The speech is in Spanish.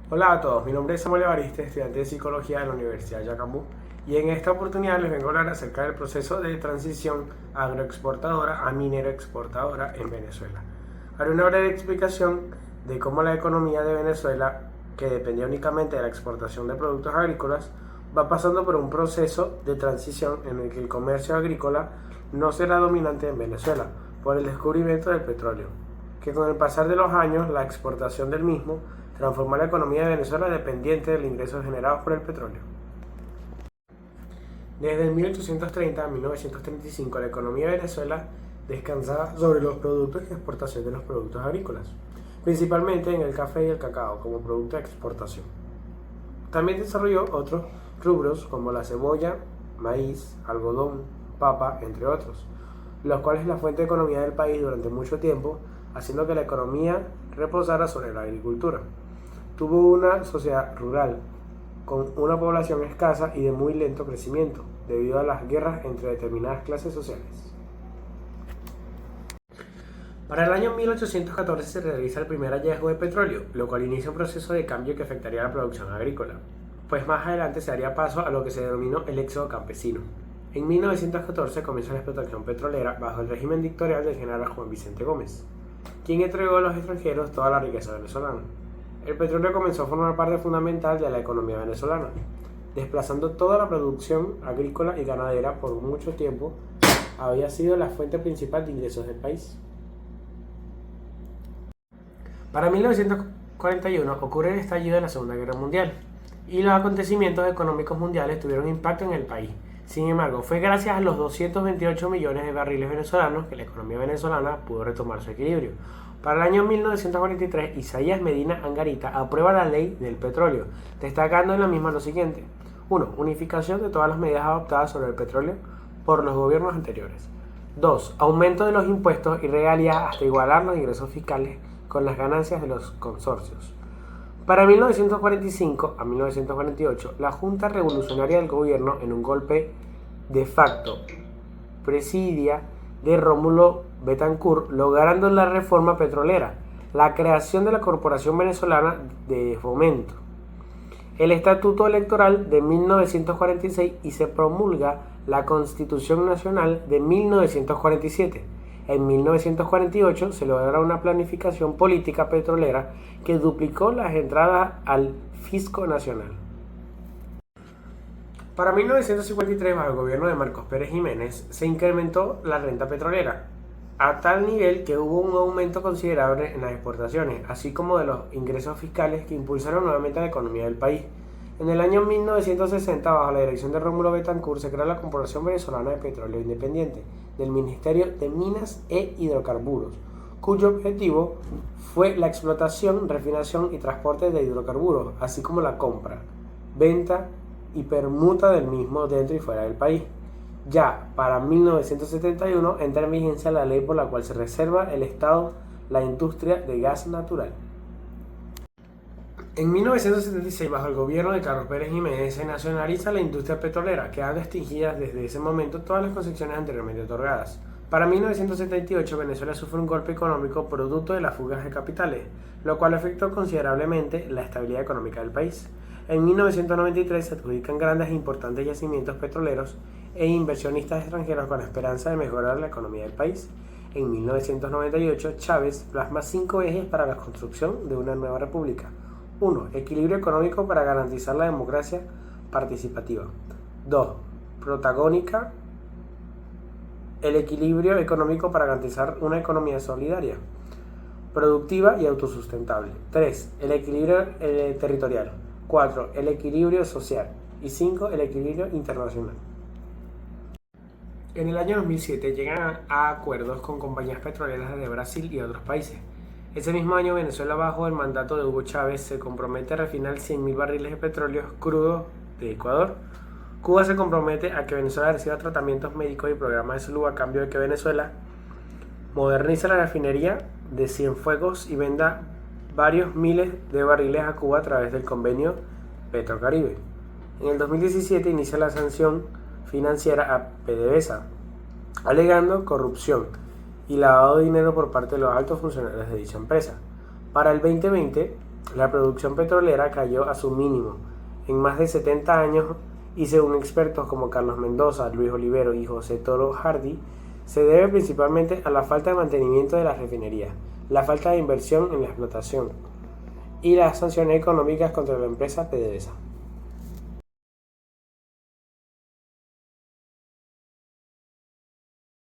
Hola a todos, mi nombre es Samuel Evariste, estudiante de Psicología de la Universidad de Yacambú, y en esta oportunidad les vengo a hablar acerca del proceso de transición agroexportadora a minero exportadora en Venezuela. Haré una breve explicación de cómo la economía de Venezuela, que dependía únicamente de la exportación de productos agrícolas, va pasando por un proceso de transición en el que el comercio agrícola no será dominante en Venezuela por el descubrimiento del petróleo, que con el pasar de los años la exportación del mismo transformó la economía de Venezuela dependiente de los ingresos generados por el petróleo. Desde 1830 a 1935 la economía de Venezuela descansaba sobre los productos y exportación de los productos agrícolas, principalmente en el café y el cacao como producto de exportación. También desarrolló otros rubros como la cebolla, maíz, algodón, papa, entre otros, los cuales es la fuente de economía del país durante mucho tiempo, haciendo que la economía reposara sobre la agricultura. Tuvo una sociedad rural, con una población escasa y de muy lento crecimiento, debido a las guerras entre determinadas clases sociales. Para el año 1814 se realiza el primer hallazgo de petróleo, lo cual inicia un proceso de cambio que afectaría a la producción agrícola, pues más adelante se daría paso a lo que se denominó el éxodo campesino. En 1914 comienza la explotación petrolera bajo el régimen dictatorial del general Juan Vicente Gómez, quien entregó a los extranjeros toda la riqueza venezolana. El petróleo comenzó a formar parte fundamental de la economía venezolana, desplazando toda la producción agrícola y ganadera por mucho tiempo. Había sido la fuente principal de ingresos del país. Para 1941 ocurre el estallido de la Segunda Guerra Mundial y los acontecimientos económicos mundiales tuvieron impacto en el país. Sin embargo, fue gracias a los 228 millones de barriles venezolanos que la economía venezolana pudo retomar su equilibrio. Para el año 1943, Isaías Medina Angarita aprueba la ley del petróleo, destacando en la misma lo siguiente. 1. Unificación de todas las medidas adoptadas sobre el petróleo por los gobiernos anteriores. 2. Aumento de los impuestos y regalías hasta igualar los ingresos fiscales con las ganancias de los consorcios. Para 1945 a 1948, la Junta Revolucionaria del Gobierno, en un golpe de facto presidia de Rómulo Betancourt, logrando la reforma petrolera, la creación de la Corporación Venezolana de Fomento, el Estatuto Electoral de 1946 y se promulga la Constitución Nacional de 1947. En 1948 se logra una planificación política petrolera que duplicó las entradas al fisco nacional. Para 1953, bajo el gobierno de Marcos Pérez Jiménez, se incrementó la renta petrolera, a tal nivel que hubo un aumento considerable en las exportaciones, así como de los ingresos fiscales que impulsaron nuevamente la economía del país. En el año 1960, bajo la dirección de Rómulo Betancourt, se creó la Corporación Venezolana de Petróleo Independiente del Ministerio de Minas e Hidrocarburos, cuyo objetivo fue la explotación, refinación y transporte de hidrocarburos, así como la compra, venta y permuta del mismo dentro y fuera del país. Ya para 1971 entra en vigencia la ley por la cual se reserva el Estado la industria de gas natural. En 1976, bajo el gobierno de Carlos Pérez Jiménez, se nacionaliza la industria petrolera, quedando extinguidas desde ese momento todas las concesiones anteriormente otorgadas. Para 1978, Venezuela sufre un golpe económico producto de las fugas de capitales, lo cual afectó considerablemente la estabilidad económica del país. En 1993 se adjudican grandes e importantes yacimientos petroleros e inversionistas extranjeros con la esperanza de mejorar la economía del país. En 1998, Chávez plasma 5 ejes para la construcción de una nueva república. 1. Equilibrio económico para garantizar la democracia participativa. 2. Protagónica. El equilibrio económico para garantizar una economía solidaria, productiva y autosustentable. 3. El equilibrio territorial. 4. El equilibrio social. Y 5. El equilibrio internacional. En el año 2007 llegan a acuerdos con compañías petroleras de Brasil y otros países. Ese mismo año Venezuela, bajo el mandato de Hugo Chávez, se compromete a refinar 100.000 barriles de petróleo crudo de Ecuador. Cuba se compromete a que Venezuela reciba tratamientos médicos y programas de salud a cambio de que Venezuela modernice la refinería de Cienfuegos y venda varios miles de barriles a Cuba a través del convenio Petrocaribe. En el 2017 inicia la sanción financiera a PDVSA, alegando corrupción y lavado de dinero por parte de los altos funcionarios de dicha empresa. Para el 2020 La producción petrolera cayó a su mínimo en más de 70 años y según expertos como Carlos Mendoza, Luis Olivero y José Toro Hardy, se debe principalmente a la falta de mantenimiento de las refinerías, la falta de inversión en la explotación y las sanciones económicas contra la empresa PDVSA.